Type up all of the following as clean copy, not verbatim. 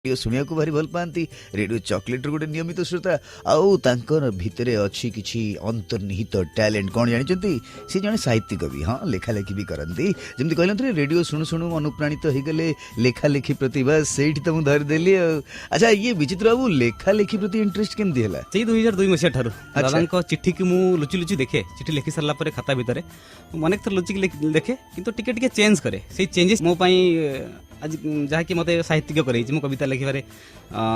Radio सुनिया को भारी भल पाती रेडियो चॉकलेट गोटे नियमित श्रोता आउ तांकर भितरे अच्छी किछि अंतर्निहित टैलेंट कौन जानी सी जने साहित्यिक भी हाँ लेखा लेखी भी करती जमी कहते रेडियो शुणु शुणु अनुप्राणित हो गले लेखा लेखी प्रति बस से तो धरदेली। अच्छा ये विचित्र बाबू लेखा लेखी प्रति इंटरेस्ट केमती है? 2002 मसीहा ठारू दादा चिट्ठी की मु लुचि लुचि देखे चिट्ठी लिखि सारा पर खाता भितर अनेक थर लुचिक देखे किंतु टिके टिके चेंज करे से चेंजेस मो पई आज जहाँकि मत साहित्यिक कर कविता लिखे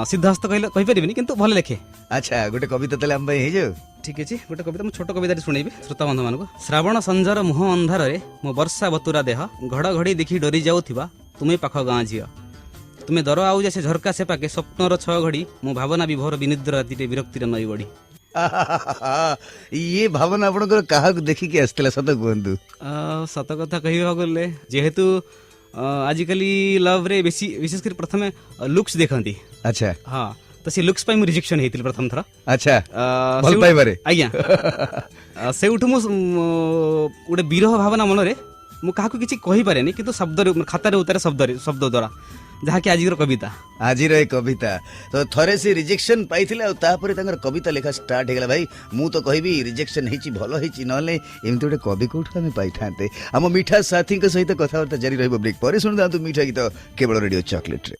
सिद्धास्त कही पारिनी किंतु भल लिखे। अच्छा गोटे कविता तेल आम हो ठीक अच्छे गोटे कविता छोट कविता शुणेबी श्रोता बंधु मान श्रावण संजार मुह अंधार मो वर्षा बतुरा देह घड़घड़ी देखी डरी जाऊा तुम्हें पाख गाँ झील तुम्हें दर आउ से झरका से पाके स्वप्नर 6 घड़ी मो भावना विभोर विनिद्र राति विरक्तिर नई बढ़ी। ये भावना आपनकर कहा देखिकी आसला सत कहतु? सत कथा कह गले जेहेतु आजिकली लव रे विशेषकर प्रथम लुक्स देखती। अच्छा हाँ तो से लुक्स पाई रिजेक्शन होती प्रथम थर। अच्छा भल पाइबारे आज्ञा से गोटे विरह भावना मन रे मु काहाकु किछि कहि पारेनी किंतु शब्द खातार उतारे शब्द द्वारा जहाँकि आज कविता आज कविता तो थरे से रिजेक्शन पाइथिले तापर तांगर कविता लेखा स्टार्ट हो गला। भाई मु तो कहबी रिजेक्शन हिची भलो हिची नले एमती गोटे कवि कोठा में पाई थांते। हम मीठा साथी सहित कथबार्ता जारी रहबो ब्रेक पर सुन दांतु मीठा गीत केवल रेडियो चॉकलेट रे।